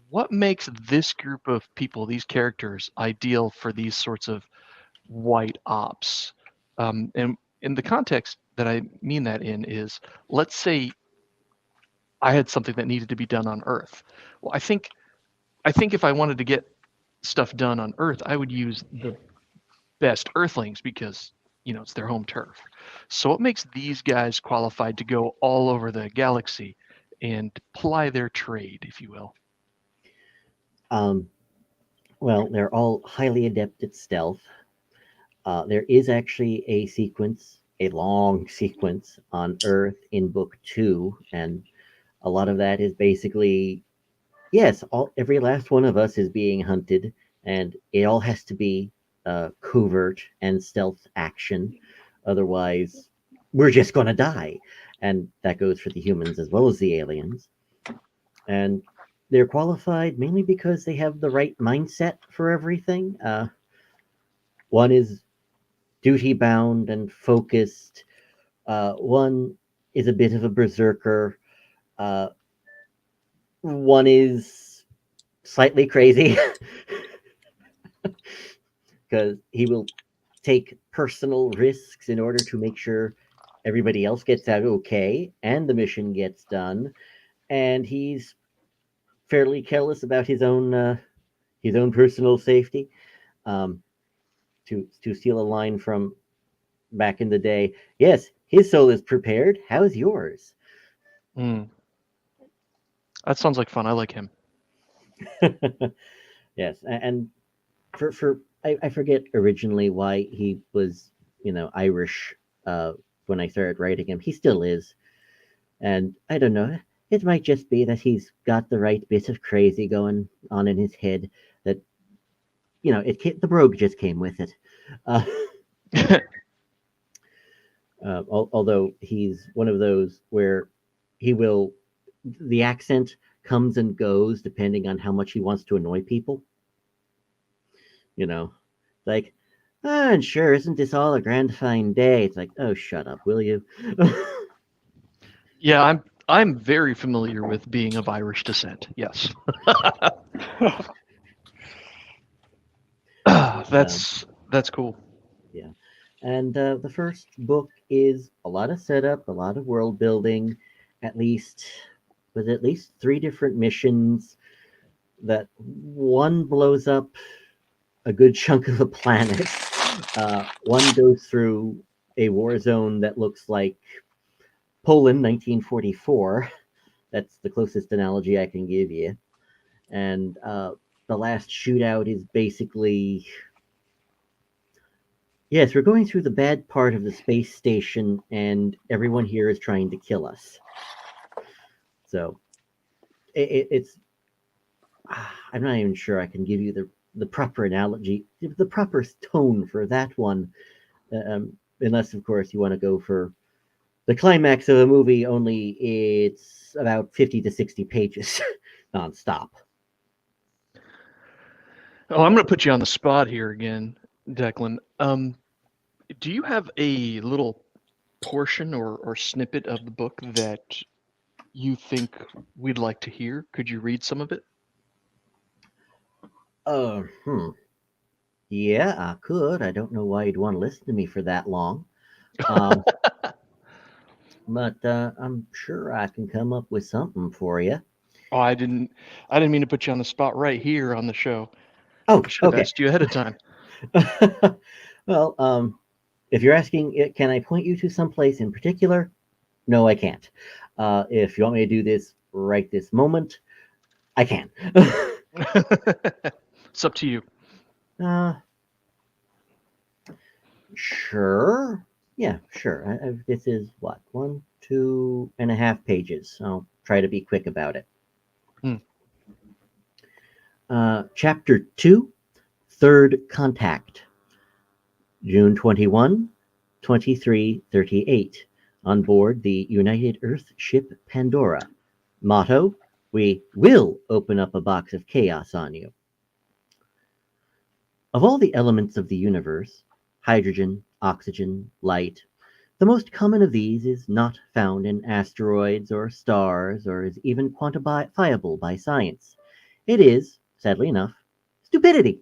what makes this group of people, these characters, ideal for these sorts of white ops? And in the context that I mean that in is, let's say I had something that needed to be done on Earth. Well, I think if I wanted to get stuff done on Earth, I would use the best Earthlings because it's their home turf. So what makes these guys qualified to go all over the galaxy and ply their trade, if you will? Well, they're all highly adept at stealth. There is actually a long sequence on Earth in book 2, and a lot of that is basically, yes, every last one of us is being hunted, and it all has to be covert and stealth action. Otherwise, we're just going to die. And that goes for the humans as well as the aliens. And they're qualified mainly because they have the right mindset for everything. One is duty bound and focused. One is a bit of a berserker. Uh, one is slightly crazy because he will take personal risks in order to make sure everybody else gets out okay and the mission gets done. And he's fairly careless about his own personal safety. To steal a line from back in the day, yes, his soul is prepared. How's yours? That sounds like fun. I like him. Yes, and I forget originally why he was Irish when I started writing him. He still is, and I don't know. It might just be that he's got the right bit of crazy going on in his head. That the brogue just came with it. Although he's one of those where the accent comes and goes depending on how much he wants to annoy people. Like, and sure, isn't this all a grand fine day? It's like, oh, shut up, will you? Yeah, I'm very familiar with being of Irish descent. Yes. That's cool. Yeah. And the first book is a lot of setup, a lot of world building, at least 3 different missions that one blows up a good chunk of a planet. One goes through a war zone that looks like Poland 1944. That's the closest analogy I can give you. And the last shootout is basically, yes, we're going through the bad part of the space station, and everyone here is trying to kill us. So it's I'm not even sure I can give you the proper analogy, the proper tone for that one, unless of course you want to go for The climax of a movie it's about 50 to 60 pages nonstop. Oh, I'm going to put you on the spot here again, Declan. Do you have a little portion or snippet of the book that you think we'd like to hear? Could you read some of it? Uh, hmm. Yeah, I could. I don't know why you'd want to listen to me for that long. Um, but I'm sure I can come up with something for you. Oh, I didn't mean to put you on the spot right here on the show. Oh, I should have okay. asked you ahead of time. Well, if you're asking, can I point you to someplace in particular? No, I can't. If you want me to do this right this moment, I can. It's up to you. uh, sure. Yeah, sure. This is what, 2.5 pages. I'll try to be quick about it. Chapter 2, Third Contact. June 21, 2338. On board the United Earth ship Pandora. Motto: we will open up a box of chaos on you. Of all the elements of the universe, hydrogen, oxygen, light, the most common of these is not found in asteroids or stars or is even quantifiable by science. It is, sadly enough, stupidity.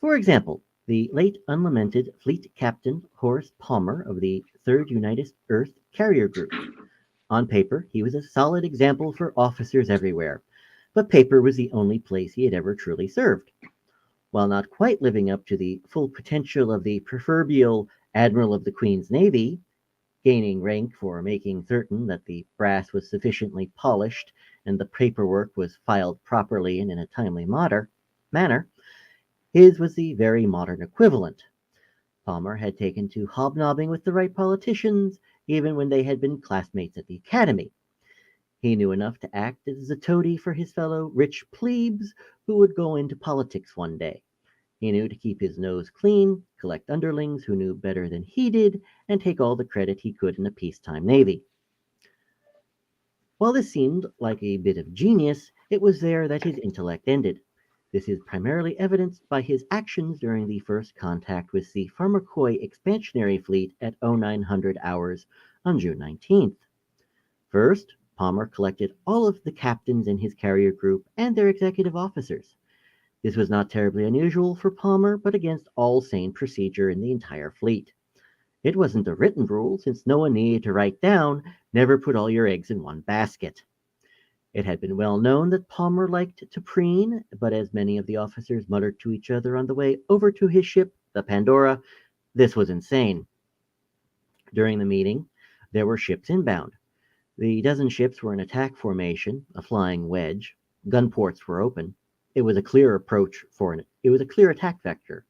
For example, the late unlamented Fleet Captain Horace Palmer of the 3rd United Earth Carrier Group. On paper, he was a solid example for officers everywhere, but paper was the only place he had ever truly served. While not quite living up to the full potential of the proverbial Admiral of the Queen's Navy, gaining rank for making certain that the brass was sufficiently polished and the paperwork was filed properly and in a timely manner, his was the very modern equivalent. Palmer had taken to hobnobbing with the right politicians, even when they had been classmates at the academy. He knew enough to act as a toady for his fellow rich plebes who would go into politics one day. He knew to keep his nose clean, collect underlings who knew better than he did, and take all the credit he could in a peacetime navy. While this seemed like a bit of genius, it was there that his intellect ended. This is primarily evidenced by his actions during the first contact with the Pharmakoi expansionary fleet at 0900 hours on June 19th. First, Palmer collected all of the captains in his carrier group and their executive officers. This was not terribly unusual for Palmer, but against all sane procedure in the entire fleet. It wasn't a written rule, since no one needed to write down, never put all your eggs in one basket. It had been well known that Palmer liked to preen, but as many of the officers muttered to each other on the way over to his ship, the Pandora, this was insane. During the meeting, there were ships inbound. The dozen ships were in attack formation, a flying wedge. Gun ports were open. It was a clear attack vector.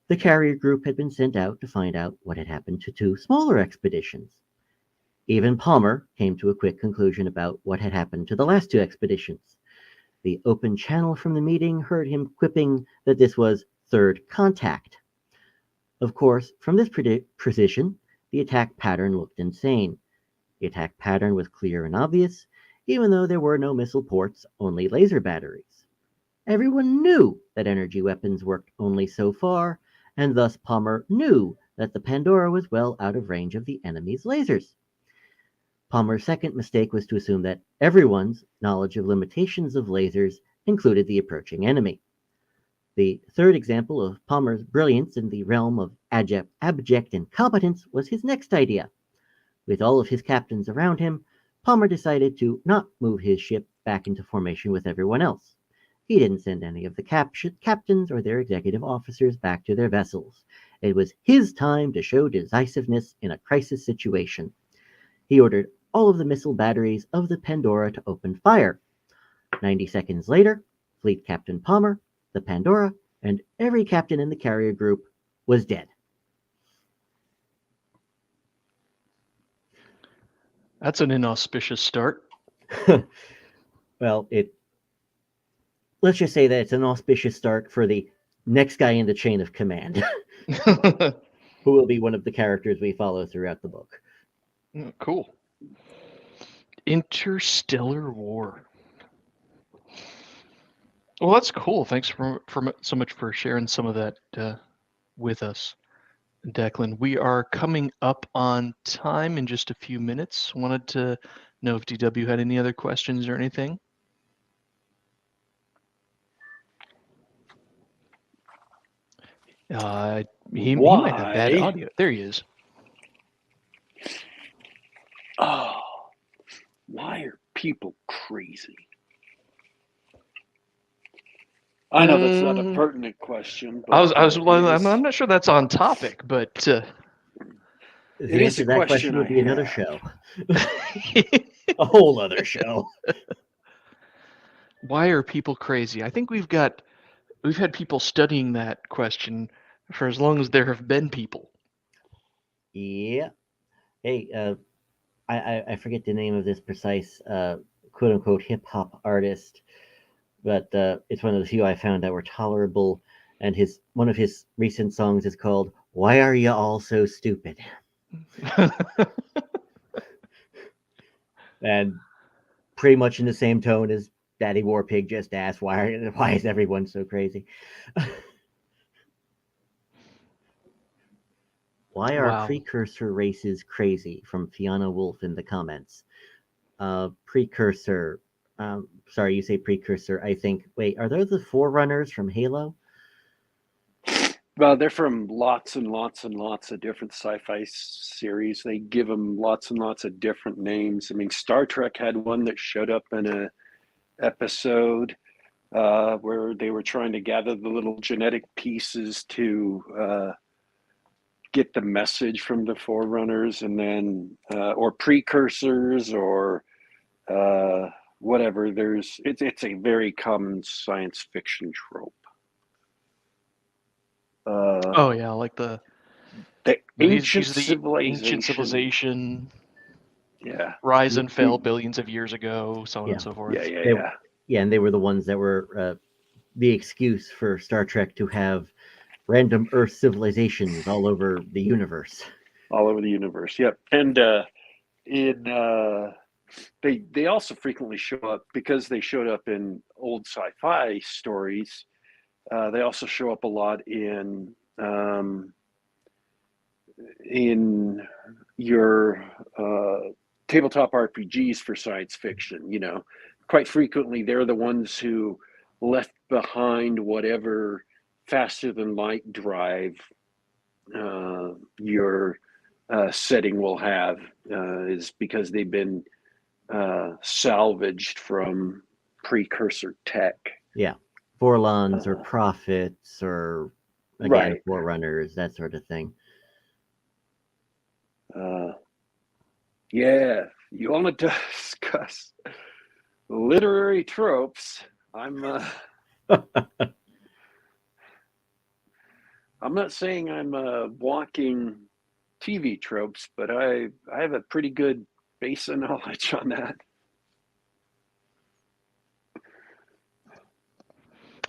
The carrier group had been sent out to find out what had happened to 2 smaller expeditions. Even Palmer came to a quick conclusion about what had happened to the last 2 expeditions. The open channel from the meeting heard him quipping that this was third contact. Of course, from this position, the attack pattern looked insane. The attack pattern was clear and obvious, even though there were no missile ports, only laser batteries. Everyone knew that energy weapons worked only so far, and thus Palmer knew that the Pandora was well out of range of the enemy's lasers. Palmer's second mistake was to assume that everyone's knowledge of limitations of lasers included the approaching enemy. The third example of Palmer's brilliance in the realm of abject incompetence was his next idea. With all of his captains around him, Palmer decided to not move his ship back into formation with everyone else. He didn't send any of the captains or their executive officers back to their vessels. It was his time to show decisiveness in a crisis situation. He ordered all of the missile batteries of the Pandora to open fire. 90 seconds later, Fleet Captain Palmer, the Pandora, and every captain in the carrier group was dead. That's an inauspicious start. Well, let's just say that it's an auspicious start for the next guy in the chain of command, who will be one of the characters we follow throughout the book. Cool. Interstellar War. Well, that's cool. Thanks for so much for sharing some of that with us, Declan. We are coming up on time in just a few minutes. Wanted to know if DW had any other questions or anything. He might have bad Why? audio. There he is. Oh, why are people crazy? I know that's not a pertinent question, but I'm not sure that's on topic, but The answer to that question would be another show. A whole other show. Why are people crazy? I think we've had people studying that question for as long as there have been people. Yeah. Hey, I forget the name of this precise quote unquote hip hop artist, but it's one of the few I found that were tolerable. And one of his recent songs is called "Why Are You All So Stupid?" And pretty much in the same tone as Daddy Warpig just asked, "Why is everyone so crazy?" Why are Wow. precursor races crazy? From Fiona Wolf in the comments. Precursor. Sorry, you say precursor. I think. Wait, are those the Forerunners from Halo? Well, they're from lots and lots and lots of different sci-fi series. They give them lots and lots of different names. I mean, Star Trek had one that showed up in a episode where they were trying to gather the little genetic pieces to get the message from the Forerunners, and then or precursors or whatever. It's a very common science fiction trope. Oh yeah, like the ancient civilization. Yeah. Rise and fell billions of years ago, so on and so forth. Yeah, and they were the ones that were the excuse for Star Trek to have random Earth civilizations all over the universe. All over the universe, yep. And they also frequently show up because they showed up in old sci-fi stories. They also show up a lot in your tabletop RPGs for science fiction. You know, quite frequently they're the ones who left behind whatever faster than light drive your setting will have, is because they've been salvaged from precursor tech. Yeah, Forlons or prophets or again right. Forerunners, that sort of thing. Yeah, you want to discuss literary tropes? I'm not saying I'm walking TV tropes, but I have a pretty good base of knowledge on that.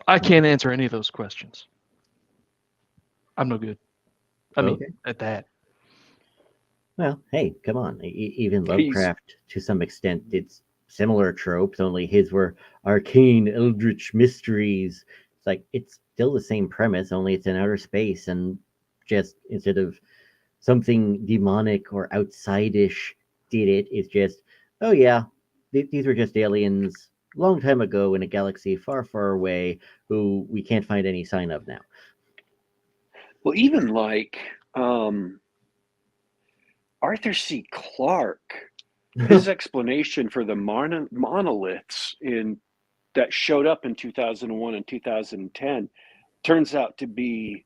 I can't answer any of those questions. I'm no good. I mean, at that. Well, hey, come on. Even Lovecraft, to some extent, it's similar tropes, only his were arcane, eldritch mysteries. It's like, it's still the same premise, only it's in outer space, and just instead of something demonic or outside-ish did it, it's just, oh yeah, these were just aliens long time ago in a galaxy far, far away who we can't find any sign of now. Well, even like Arthur C. Clarke, his explanation for the monoliths that showed up in 2001 and 2010 turns out to be,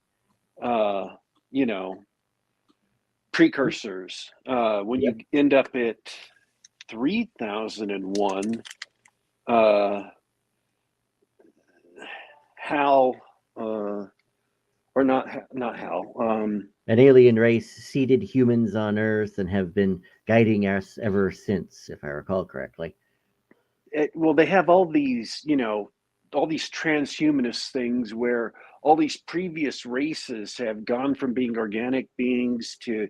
precursors. When you end up at 3001, Hal, or not Hal. An alien race seeded humans on Earth and have been guiding us ever since, if I recall correctly. Well, they have all these, all these transhumanist things where all these previous races have gone from being organic beings to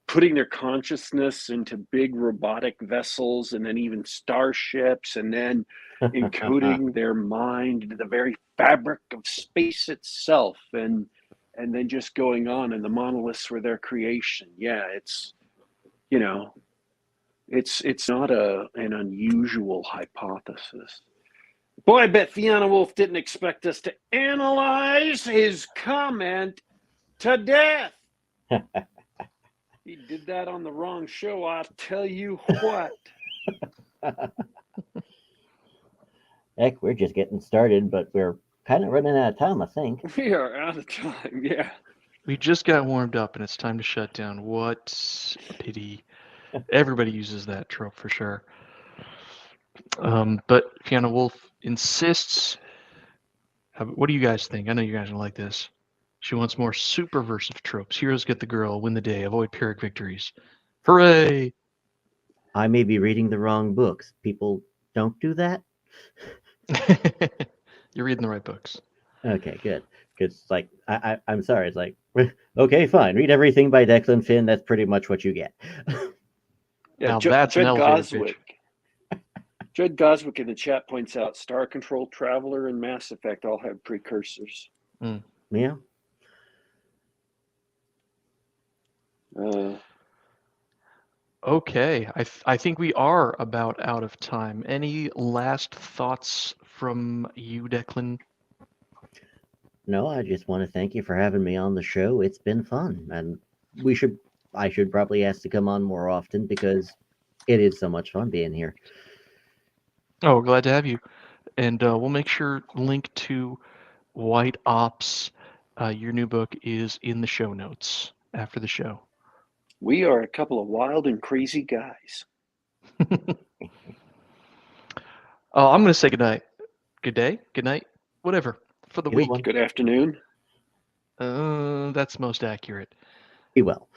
putting their consciousness into big robotic vessels and then even starships, and then encoding their mind into the very fabric of space itself, and then just going on, and the monoliths were their creation. Yeah, it's, you know, it's not an unusual hypothesis. Boy, I bet Fiona Wolf didn't expect us to analyze his comment to death. He did that on the wrong show, I'll tell you what. Heck, we're just getting started, but we're kind of running out of time, I think. We are out of time, yeah. We just got warmed up and it's time to shut down. What a pity. Everybody uses that trope for sure. But Fiona Wolf insists. What do you guys think? I know you guys don't like this. She wants more superversive tropes. Heroes get the girl, win the day, avoid Pyrrhic victories. Hooray! I may be reading the wrong books. People don't do that? You're reading the right books. Okay, good. Because, like, I'm sorry. It's like, okay, fine. Read everything by Declan Finn. That's pretty much what you get. Yeah, Now that's an elevator pitch. Judd Goswick in the chat points out Star Control, Traveler, and Mass Effect all have precursors. Yeah. Okay, I think we are about out of time. Any last thoughts from you, Declan? No, I just want to thank you for having me on the show. It's been fun, and I should probably ask to come on more often because it is so much fun being here. Oh, glad to have you. And we'll make sure link to White Ops, your new book, is in the show notes after the show. We are a couple of wild and crazy guys. I'm going to say goodnight. Good day, good night, whatever, for the week. Good afternoon. That's most accurate. Be well.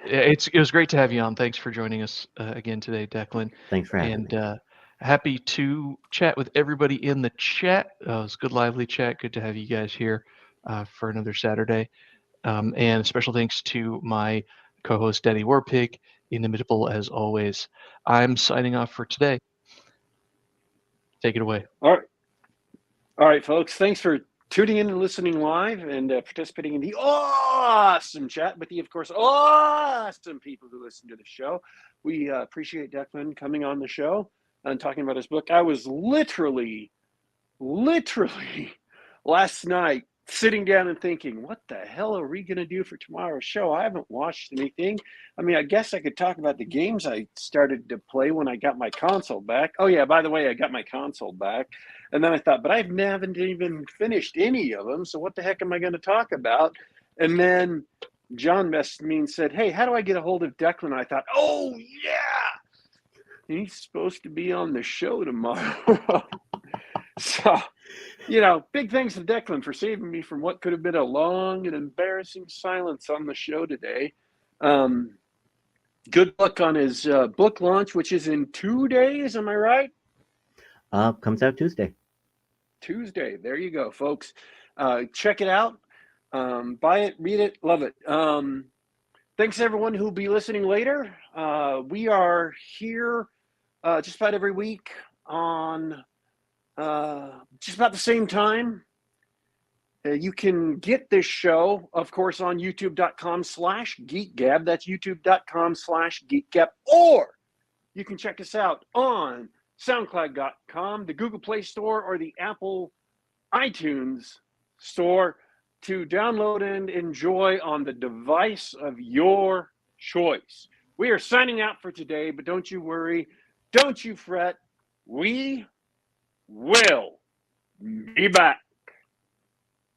It was great to have you on. Thanks for joining us again today, Declan. Thanks for having me. And happy to chat with everybody in the chat. It was a good, lively chat. Good to have you guys here for another Saturday. And special thanks to my co-host, Daddy Warpig, inimitable as always. I'm signing off for today. Take it away. All right, folks. Thanks for tuning in and listening live and participating in the awesome chat with the, of course, awesome people who listen to the show. We appreciate Declan coming on the show and talking about his book. I was literally last night sitting down and thinking, what the hell are we going to do for tomorrow's show? I haven't watched anything. I mean, I guess I could talk about the games I started to play when I got my console back. Oh, yeah, by the way, I got my console back. And then I thought, but I haven't even finished any of them, so what the heck am I going to talk about? And then John messaged me and said, hey, how do I get a hold of Declan? I thought, oh, yeah, he's supposed to be on the show tomorrow. So, you know, big thanks to Declan for saving me from what could have been a long and embarrassing silence on the show today. Good luck on his book launch, which is in 2 days. Am I right? Comes out Tuesday. Tuesday. There you go, folks. Check it out. Buy it, read it, love it. Thanks, everyone who'll be listening later. We are here just about every week on just about the same time. You can get this show, of course, on youtube.com/geekgab. That's youtube.com/geekgab. Or you can check us out on soundcloud.com, the Google Play Store, or the Apple iTunes Store to download and enjoy on the device of your choice. We are signing out for today, but don't you worry. Don't you fret. We will be back.